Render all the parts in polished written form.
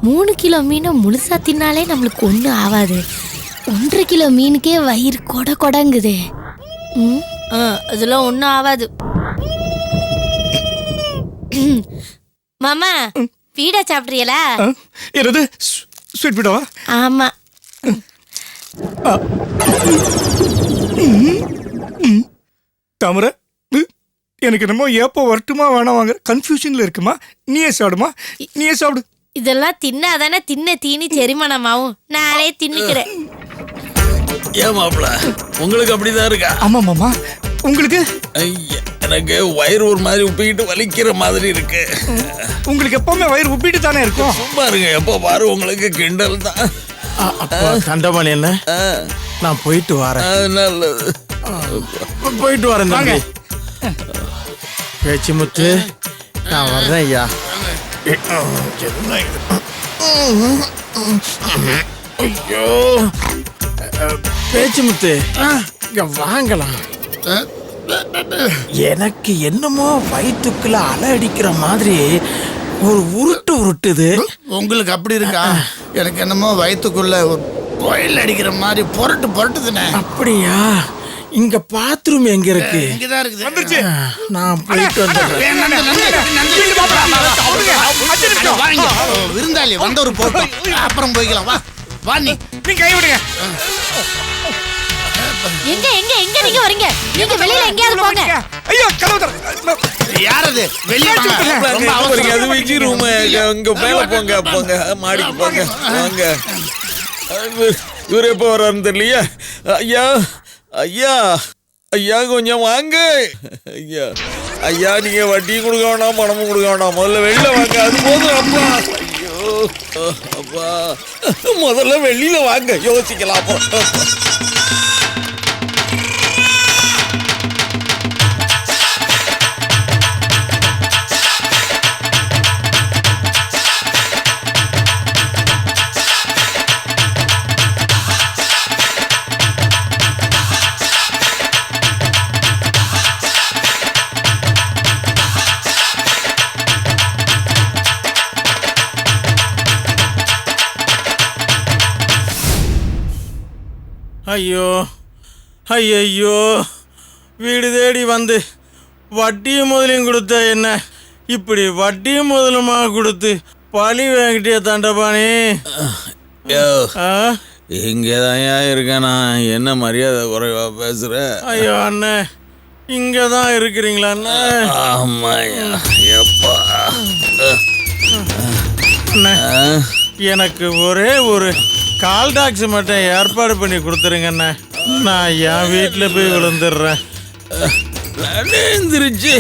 3 kilo மீனை முழுசா தின்னாலே நம்மளுக்கு ஒன்றும் ஆகாது. 1.5 கிலோ மீனுக்கே வயிறு கொடங்குது. அதெல்லாம் ஒன்றும் ஆகாது. மாமா பீடா சாப்பிட்றீங்களா? என்னது ஸ்வீட் பீடாவா? ஆமா. தாமரை, எனக்கு என்னமோ ஏப்போ வரட்டுமா வேணாம் வாங்க கன்ஃபியூஷன்ல இருக்குமா. நீயே சாப்பிடுமா, நீயே சாப்பிடு. இதெல்லாம் தின்னாதானே தின்ன தீனி செரிமானமாவும். நானே தின்னுக்கிறேன். ஏன் மாப்பிள்ள உங்களுக்கு அப்படிதான் இருக்கா? ஆமா மாமா. உங்களுக்கு? எனக்கு வயிறு ஒரு மாதிரி உப்பிக்கிட்டு வலிக்கிற மாதிரி இருக்கு. உங்களுக்கு எப்பவுமே வயிறு உப்பிட்டு தானே இருக்கும். சும்மா இருங்க, எப்போ பாரு உங்களுக்கு கிண்டல் தான். தண்டபாணி என்ன, நான் போயிட்டு வரேன். நல்லது, போயிட்டு வரேன் தம்பி. பேச்சு முத்து, நான் வர்றேன் ஐயா. ஐயோ பேச்சு முத்து, இங்க வாங்கலாம். எனக்கு என்னமோ வயிற்றுக்குள்ள அலை அடிக்கிற மாதிரி ஒரு உருட்டுது. உங்களுக்கு அப்படி இருக்கா? எனக்கு என்னமோ வயிற்றுக்குள்ள ஒரு புயல் அடிக்கிற மாதிரி புரட்டுதுண்ணே. அப்படியா? இங்க பாத்ரூம் எங்க இருக்கு? இங்கதான் இருக்குது. வந்துருச்சு. நான் போயிட்டு வந்துடுறேன். விருந்தாளி வந்த ஒரு போட்டோ, அப்புறம் போய்க்கலாம். வா வா, நீ கை விடுங்க. எங்க எங்க எங்க நீங்க வரீங்க? நீங்க வெளியில எங்கயாவது போங்க. ஐயோ கதவு தர. யாரது? வெளியே ரொம்ப அவசரம். அது வெஜி ரூம், அங்க மேல போங்க, போங்க மாடிக்கு போங்க. வாங்க. இவர் எப்போ வர்றாருன்னு தெரியலையா? ஐயா ஐயா ஐயா கொஞ்சம் வாங்க. ஐயா ஐயா, நீங்க வட்டியும் கொடுக்க வேண்டாம், பணமும் கொடுக்க வேண்டாம், முதல்ல வெளியில வாங்க. அது போதும் அப்பா. ஐயோ அப்பா, முதல்ல வெளியில வாங்க, யோசிக்கலாம். ஐயோ ஐயோ, வீடு தேடி வந்து வட்டியும் முதலையும் கொடுத்த என்ன இப்படி வட்டியும் முதலுமா கொடுத்து பழி வாங்கிட்டே தண்டபாணி. இங்கேதான் இருக்கேன் நான். என்ன மரியாதை குறைவா பேசுற? ஐயோ அண்ணே, இங்கதான் இருக்கிறீங்களா அண்ணே? ஆமாயா. எப்பா அண்ணே, எனக்கு ஒரே ஒரு கால் டாக்ஸி மட்டும் ஏற்பாடு பண்ணி கொடுத்துருங்கண்ணே. நான் என் வீட்டில் போய் விழுந்துடுறேன். எழுந்திருச்சு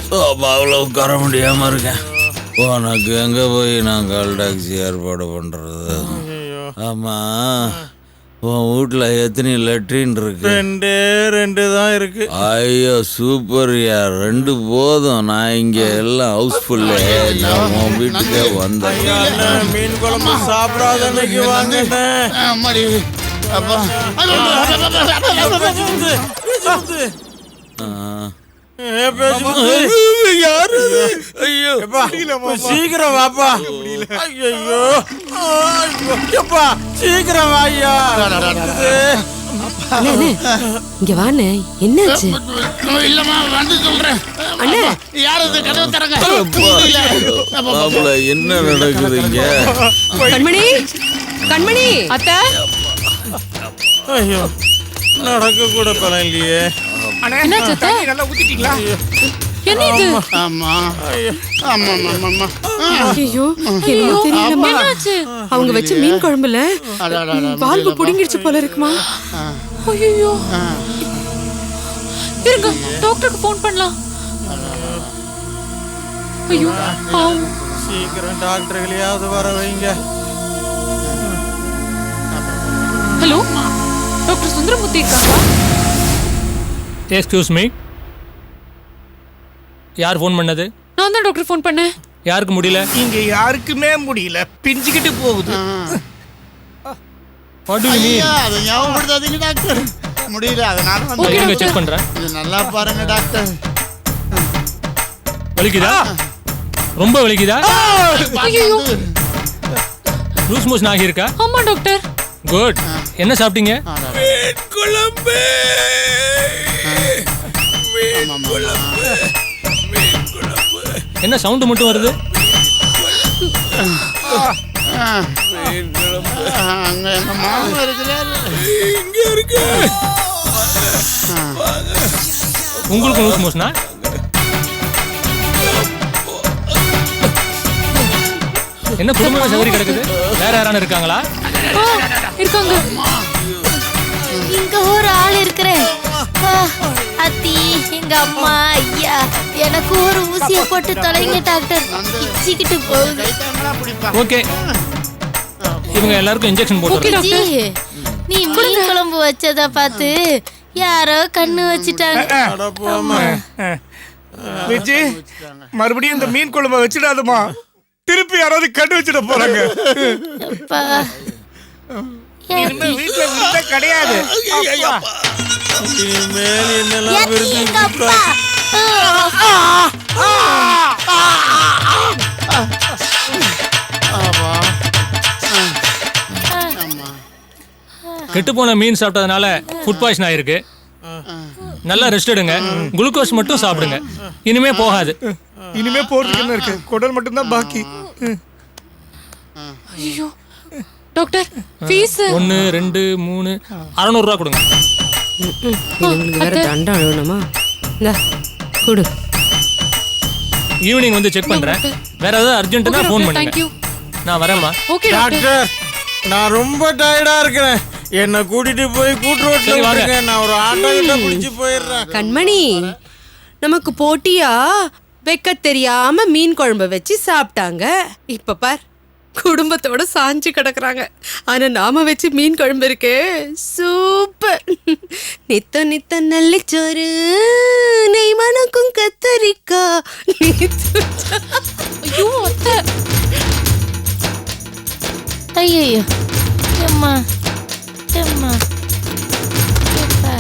சோபாவில் உட்கார முடியாம இருக்கேன். உனக்கு எங்க போய் நான் கால் டாக்ஸி ஏற்பாடு பண்றது? ஆமா, உன் வீட்டுல எத்தனை லெட்ரின் இருக்கு? ரெண்டு தான் இருக்கு. ஐயோ சூப்பர்யா, 2 போதும். நான் இங்க எல்லாம் ஹவுஸ்ஃபுல்லு. நான் உன் வீட்டுக்கே வந்தேன். மீன் குழம்பு சாப்பிடாத அன்னைக்கு வாங்கினே. அப்பா சீக்கிரம் வாப்பா. ஐயோ சீக்கிரம் வாயா. இங்க வாண்ணே, என்னாச்சு? இல்லம்மா, வந்து சொல்றேன். அண்ணே, யாரது? கதவு தரங்க. என்ன நடக்குது இங்க? கண்மணி, கண்மணி. அத்தை, ஐயோ நடக்க கூட பலம் இல்லையே. என்னாச்சு அத்தை? நல்லா ஊத்திட்டீங்களா? என்ன இது? ஆமா ஆமா ஆமா. ஐயோ, என்னமோ தெரியலம்மா. என்னாச்சு? அவங்க வச்ச மீன் குழம்புல வால்வு புடிங்கிடுச்சு போல இருக்குமா. ஐயோ, இருங்க, டாக்டருக்கு ஃபோன் பண்ணலாம். ஐயோ பாவம். சீக்கிரம் டாக்டர்களையாவது வர வைங்க. ஹலோ, டாக்டர் சுந்தரமூர்த்தி இருக்காங்களா? எக்ஸ்கியூஸ் மீ, யார் ஃபோன் பண்ணது? நான் தான் டாக்டர் ஃபோன் பண்ணேன். யாருக்கு முடியல? இங்க யாருக்குமே முடியல, பிஞ்சுக்கிட்டு போகுது. What to you mean? அது ஞாபகப்படுத்தாதீங்க டாக்டர். முடியல, அதனால ஓகே, நான் செக் பண்றேன். இது நல்லா பாருங்க டாக்டர். வலிக்குதா? ரொம்ப வலிக்குதா? ஐயோ, லூஸ் மோஷன் ஆகியிருக்கா? ஆமா டாக்டர். குட். என்ன சாப்பிட்டீங்க? மீன் குழம்பு. மீன் குழம்பு. மீன் குழம்பு. என்ன சவுண்ட் மட்டும் வருது? மீன் குழம்பு. அங்க எங்க மாமா இருக்கிறாரு. இங்க இருக்கு. உங்களுக்கு லூஸ் மோஷனா? என்ன குடும்பமே சவரி கிடக்குது? வேற யாரான இருக்காங்களா? இருக்காங்க. இங்க ஒரு ஆள் இருக்கிறேன். அத்தி, எங்க அம்மா, ஐயா, எனக்கு ஒரு ஊசியை போட்டு தொலைங்க டாக்டர். இச்சிக்கிட்டு போகுது. ஓகே, இவங்க எல்லாருக்கும் இன்ஜெக்ஷன் போட்டு. ஜி, நீ மீன் குழம்பு வச்சத பார்த்து யாரோ கண்ணு வச்சுட்டாங்க. விஜி, மறுபடியும் இந்த மீன் குழம்பை வச்சிடாதமா. திருப்பி யாராவது கண்டு வச்சுட போறாங்க. அப்பா, இனிமே வீட்டுல விருந்தே கிடையாது. அப்பா. இனிமேல் என்னெல்லாம் எத்தி, விருந்து எங்க அப்பா. கெட்டு போன மீன் சாப்பிட்டதுனால ஃபுட் பாய்சன் ஆயிருக்கு. நல்லா ரெஸ்ட் எடுங்க. குளுக்கோஸ் மட்டும் சாப்பிடுங்க. இனிமே போகாது. இனிமே போறதுக்கு என்ன இருக்கு? குடல் மட்டும்தான் பாக்கி. ஐயோ டாக்டர், ஃபீஸ் 1 2 3 600 ரூபா கொடுங்க. இதுங்களுக்கு வேற தண்டம் அழுவணுமா? இந்த கொடு. ஈவினிங் வந்து செக் பண்றேன். வேற ஏதாவது அர்ஜென்ட்னா ஃபோன் தேங்க் பண்ணுங்க. யூ. நான் வரேம்மா. Okay doctor. டாக்டர், நான் ரொம்ப டயர்டா இருக்கிறேன். என்ன கூட்டிட்டு போய் கூட்டு ரோட்ல சரி, வாங்க. விட்டுருங்க. நான் ஒரு ஆட்டோ கிட்ட பிடிச்சு போயிடுறேன். கண்மணி, நமக்கு போட்டியா வைக்க தெரியாம மீன் குழம்பு வச்சு சாப்பிட்டாங்க. இப்ப பார், குடும்பத்தோட சாஞ்சு கிடக்குறாங்க. ஆனா நாம வச்சு மீன் குழம்பு இருக்கே சூப்பர். நித்த நித்த நல்லச்சோறு, நெய் மணக்கும் கத்தரிக்கா. ஐயோ அத்தை. ஐயோ, அம்மா, அம்மா, அப்பா.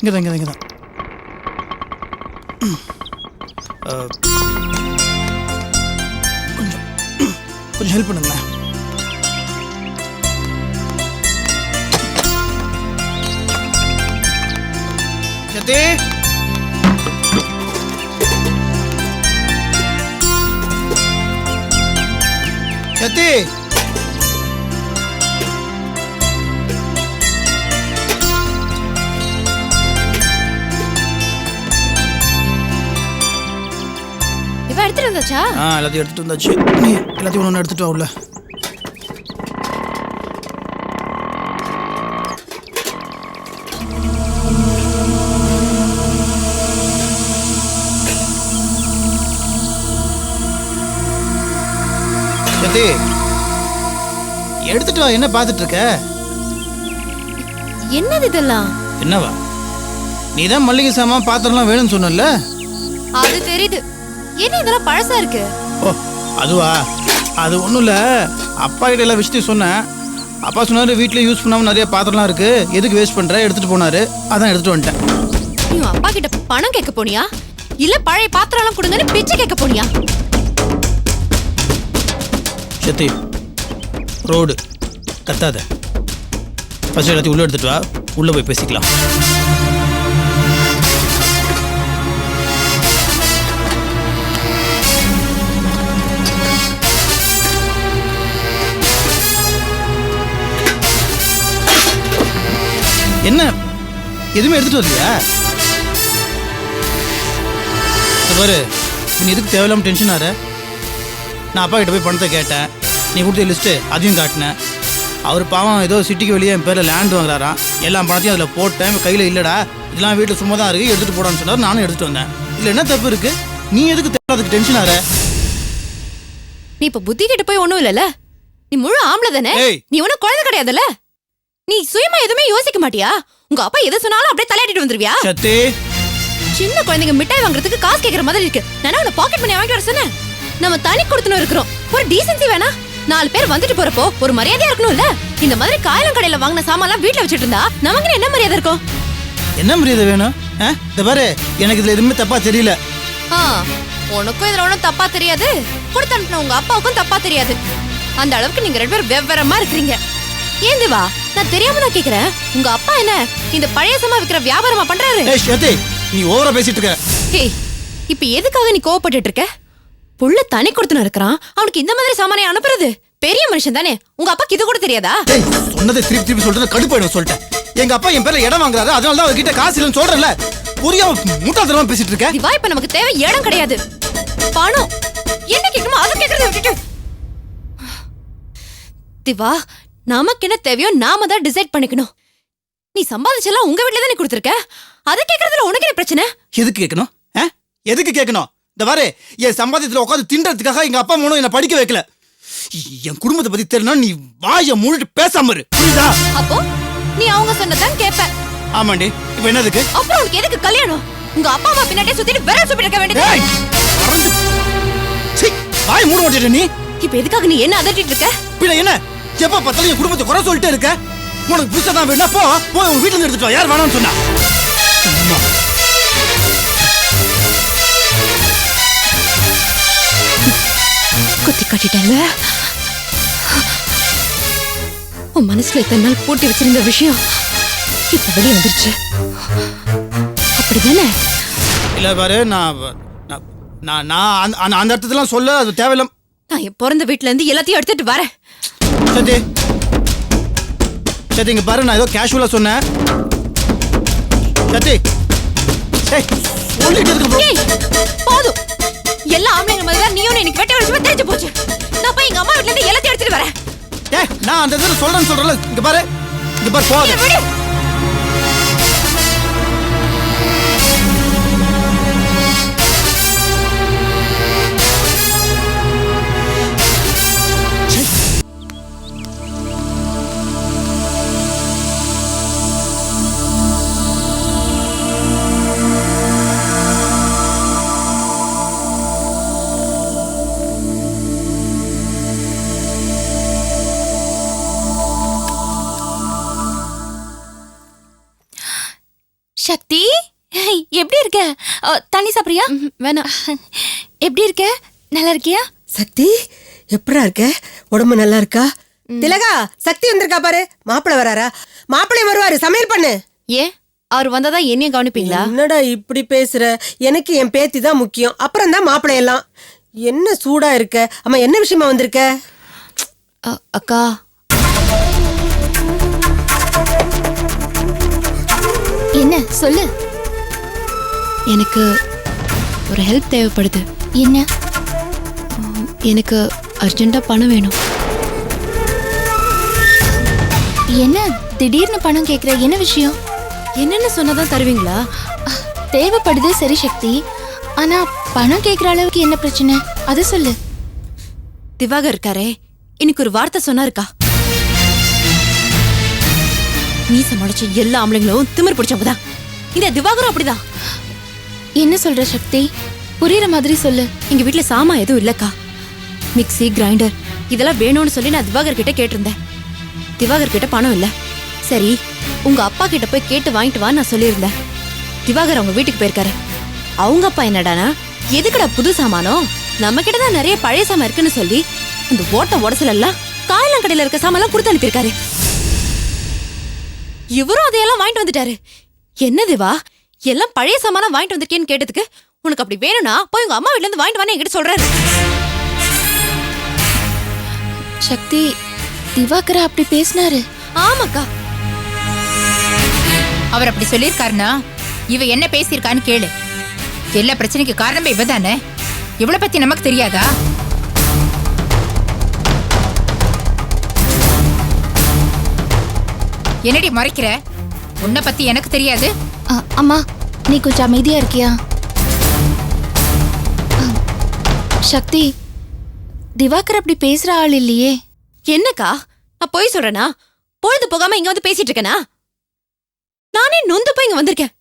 இங்கதான் கொஞ்சம் ஹெல்ப் பண்ணுங்களேன். சத்தி, சத்தி, இவ எடுத்துட்டு வந்தாச்சா? எல்லாத்தையும் எடுத்துட்டு வந்தாச்சு. நீ எல்லாத்தையும் ஒன்று எடுத்துட்டு வா உள்ள. சத்தி, எடுத்துட்டு வா. என்ன பார்த்துட்டு இருக்க? என்னது இதெல்லாம்? என்னவா? நீ தான் மல்லிகை சாமான் பாத்திரம்லாம் வேணும்னு சொன்னல. அது தெரியுது. என்ன இதெல்லாம் பழசா இருக்கு? ஓ, அதுவா? அது ஒன்றும் இல்லை. அப்பா கிட்ட எல்லா விஷயத்தையும் சொன்னேன். அப்பா சொன்னார் வீட்டில் யூஸ் பண்ணாமல் நிறைய பாத்திரம்லாம் இருக்கு, எதுக்கு வேஸ்ட் பண்ணுற, எடுத்துகிட்டு போனார். அதான் எடுத்துகிட்டு வந்துட்டேன். நீ அப்பா கிட்ட பணம் கேட்க போனியா, இல்ல பழைய பாத்திரம்லாம் கொடுங்கன்னு பிச்சை கேட்க போனியா? சத்தி, ரோடு கத்தாத. ஃபர்ஸ்ட் எல்லாத்தையும் உள்ளே எடுத்துகிட்டு வா. உள்ளே போய் பேசிக்கலாம். என்ன எதுவுமே எடுத்துட்டு வரலையா? பாரு, நீ எதுக்கு தேவையில்லாம டென்ஷன் ஆற? நான் அப்பா கிட்ட போய் பணத்தை கேட்டேன். நீ கொடுத்த லிஸ்ட்டு அதையும் காட்டினேன். அவர் பாவம் ஏதோ சிட்டிக்கு வெளியே என் பேரில் லேண்ட் வாங்குறாராம். எல்லா பணத்தையும் அதில் போட்டேன். கையில் இல்லைடா, இதெல்லாம் வீட்டில் சும்மா தான் இருக்குது, எடுத்துகிட்டு போடான்னு சொன்னார். நானும் எடுத்துகிட்டு வந்தேன். இல்லை என்ன தப்பு இருக்குது? நீ எதுக்கு தேவையில்லாதுக்கு டென்ஷன் ஆற? நீ இப்ப புத்தி கிட்ட போய் ஒண்ணும் இல்லல. நீ முழு ஆம்பளை தானே. நீ ஒன்னும் குழந்தை கிடையாதுல்ல. நீ சுயமா எதுவுமே யோசிக்க மாட்டியா? உங்க அப்பா எதை சொன்னாலும் அப்படியே தலையாட்டிட்டு வந்துருவியா? சத்தி, சின்ன குழந்தைங்க மிட்டாய் வாங்குறதுக்கு காசு கேக்குற மாதிரி இருக்கு. நானா உன்னை பாக்கெட் பண்ணி வாங்கி வர சொன்னேன். நம்ம தனி கொடுத்துன்னு இருக்கிறோம். ஒரு டீசன்சி வேணா? 4 பேர் வந்துட்டு போறப்போ ஒரு மரியாதையா இருக்கணும்ல. இந்த மாதிரி காயலம் கடையில வாங்கின சாமான்லாம் வீட்டுல வச்சுட்டு இருந்தா நமக்கு என்ன மரியாதை இருக்கும்? என்ன மரியாதை வேணும்? இந்த பாரு, எனக்கு இதுல எதுவுமே தப்பா தெரியல. உனக்கும் இதுல ஒன்றும் தப்பா தெரியாது, கொடுத்து அனுப்பின உங்க அப்பாவுக்கும் தப்பா தெரியாது. அந்த அளவுக்கு நீங்க 2 பேரும் வெவ்வேறமா இருக்கிறீங்க. ஏன் திவா, நான் தெரியாம நான் கேக்குறேன், உங்க அப்பா என்ன இந்த பழைய சாமா விக்கிற வியாபாரமா பண்றாரு? ஏய் ஸ்வேதே, நீ ஓவரா பேசிட்டு இருக்க. ஏய், இப்ப எதுக்காக நீ கோவப்பட்டுட்டு இருக்க? புள்ள தனி கொடுத்துன இருக்கிறான், அவனுக்கு இந்த மாதிரி சாமானை அனுப்புறது பெரிய மனுஷன் தானே. உங்க அப்பாக்கு இது கூட தெரியாதா? ஏய், சொன்னதை திருப்பி திருப்பி சொல்றது கடுப்பாயிடும் சொல்லிட்டேன். எங்க அப்பா என் பேர்ல இடம் வாங்குறாரு, அதனால தான் அவர்கிட்ட காசு இல்லைன்னு சொல்றேன்ல. புரியாம முட்டாள்தனமா பேசிட்டு இருக்க. திவா, இப்ப நமக்கு தேவை இடம் கிடையாது, பணம். என்ன கேட்கணுமோ அதை கேட்கறத விட்டுட்டு. திவா, நமக்கு என்ன தேவையோ நாம தான் டிசைட் பண்ணிக்கணும். நீ சம்பாதிச்செல்லாம் உங்க வீட்டுல தானே கொடுத்துருக்க, அதை கேட்கறதுல உனக்கு என்ன பிரச்சனை? எதுக்கு கேட்கணும்? எதுக்கு கேட்கணும்? இந்த பாரு, என் சம்பாதியத்துல உட்காந்து தின்றதுக்காக எங்க அப்பா மூலம் என்ன படிக்க வைக்கல. என் குடும்பத்தை பத்தி தெரியணும், நீ வாயை மூடிட்டு பேசாம இரு, புரியுதா? அப்போ நீ அவங்க சொன்னதான் கேப்ப. ஆமாண்டி, இப்ப என்னதுக்கு? அப்புறம் உனக்கு எதுக்கு கல்யாணம்? உங்க அப்பா அம்மா பின்னாடியே சுத்திட்டு விரல் சுப்பிட்டு இருக்க வேண்டியது. ஏய், மறந்து. சீ, வாயை மூட மாட்டேற நீ. இப்ப எதுக்காக நீ என்ன அதட்டிட்டு இருக்க? பின்ன என்ன, எப்ப பார்த்தாலும் என் குடும்பத்தை குறை சொல்லிட்டே இருக்க. உனக்கு புதுசா தான் வேணா போ, போய் உங்க வீட்டுல இருந்து எடுத்துட்டு வா. யார் வேணாம்னு சொன்னா? குத்தி காட்டிட்டாங்க. உன் மனசுல இத்தனை நாள் பூட்டி வச்சிருந்த விஷயம் இப்ப வெளியே வந்துருச்சு, அப்படிதானே? இல்ல பாரு, நான் அந்த அர்த்தத்தெல்லாம் சொல்ல, அது தேவையில்ல. நான் என் பிறந்த வீட்டுல இருந்து எல்லாத்தையும் எடுத்துட்டு வரேன். சரி சரி, இங்க பாரு, நான் ஏதோ கேஷுவலா சொன்னேன். சரி, சொல்லிட்டு இருக்கு. ஏய், போதும். எல்லா ஆம்பளைங்க மாதிரி தான் நீயும் எனக்கு வெட்ட வெளிச்சமா தெரிஞ்சு போச்சு. நான் போய் எங்க அம்மா வீட்டுல இருந்து எல்லாத்தையும் எடுத்துட்டு வரேன். நான் அந்த இதில் சொல்றேன்ல. இங்க பாரு போதும். சக்தி, எப்படி இருக்க? தண்ணி சாப்பிடுறியா? வேணாம். எப்படி இருக்க? நல்லா இருக்கியா? சக்தி, எப்படா இருக்க? உடம்பு நல்லா இருக்கா? திலகா, சக்தி வந்திருக்கா பாரு. மாப்பிள்ளை வராரா? மாப்பிள்ளை வருவாரு, சமையல் பண்ணு. ஏன், அவர் வந்தாதான் என்னையும் கவனிப்பீங்களா? என்னடா இப்படி பேசுற? எனக்கு என் பேத்தி தான் முக்கியம், அப்புறம் தான் மாப்பிள்ளை எல்லாம். என்ன சூடா இருக்க? அம்மா, என்ன விஷயமா வந்திருக்க? அக்கா, என்ன சொல்லு. எனக்கு ஒரு ஹெல்ப் தேவைப்படுது. என்ன? எனக்கு அர்ஜென்ட்டா பணம் வேணும். என்ன திடீர்னு பணம் கேக்குற? என்ன விஷயம்? என்னென்ன சொன்னதான் தருவீங்களா? தேவைப்படுது, சரி சக்தி. ஆனா பணம் கேக்குற அளவுக்கு என்ன பிரச்சனை? அது சொல்லு. திவாகர் இருக்காரே, இன்னைக்கு ஒரு வார்த்தை சொன்னாருக்கா. நீ சமாளிச்ச எல்லா ஆம்பளைங்களும் திமிர் பிடிச்சவங்கதான். இந்த திவாகரும் அப்படிதான். என்ன சொல்ற சக்தி? புரியுற மாதிரி சொல்லு. எங்க வீட்டுல சாமான் எதுவும் இல்லக்கா. மிக்ஸி, கிரைண்டர் இதெல்லாம் வேணும்னு சொல்லி நான் திவாகர் கிட்ட கேட்டிருந்தேன். திவாகர் கிட்ட பணம் இல்ல. சரி, உங்க அப்பா கிட்ட போய் கேட்டு வாங்கிட்டு வா நான் சொல்லியிருந்தேன். திவாகர் அவங்க வீட்டுக்கு போயிருக்காரு. அவங்க அப்பா என்னடானா, எதுக்குடா புது சாமானோ, நம்ம கிட்டதான் நிறைய பழைய சாமான் இருக்குன்னு சொல்லி அந்த ஓட்ட உடசல் எல்லாம் காயலாங்கடையில இருக்க சாமான் கொடுத்து அனுப்பியிருக்காரு. இவரும் அதையெல்லாம் வாங்கிட்டு வந்துட்டாரு. என்ன திவா, எல்லாம் பழைய சாமானா வாங்கிட்டு வந்திருக்கேன்னு கேட்டதுக்கு, உனக்கு அப்படி வேணும்னா போய் உங்க அம்மா வீட்டுல இருந்து வாங்கிட்டு வான்னு என்கிட்ட சொல்றாரு. சக்தி, திவாகர் அப்படி பேசினாரு? ஆமாக்கா. அவர் அப்படி சொல்லியிருக்காருன்னா இவ என்ன பேசியிருக்கான்னு கேளு. எல்லா பிரச்சனைக்கு காரணமே இவ தானே. இவளை பத்தி நமக்கு தெரியாதா? என்னடி மறைக்கிற? உன்னை பத்தி எனக்கு தெரியாது? அம்மா, நீ கொஞ்சம் அமைதியா இருக்கியா? சக்தி, திவாகர் அப்படி பேசுற ஆள் இல்லையே. என்னக்கா, நான் போய் சொல்றேனா? பொழுது போகாம இங்க வந்து பேசிட்டு இருக்கேனா? நானே நொந்து போய் இங்க வந்திருக்கேன்.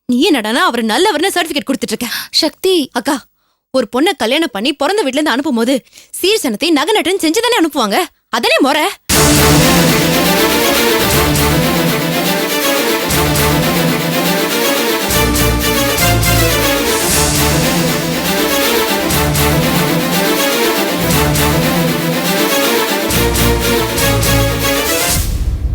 நீ என்னடானா அவர் நல்லவர்னு சர்டிபிகேட் கொடுத்துட்டு இருக்க. சக்தி அக்கா, ஒரு பொண்ணை கல்யாணம் பண்ணி பிறந்த வீட்டுல இருந்து அனுப்பும் போது சீர்சனத்தை நகை நட்டுன்னு செஞ்சுதானே அனுப்புவாங்க. அதனே முறை.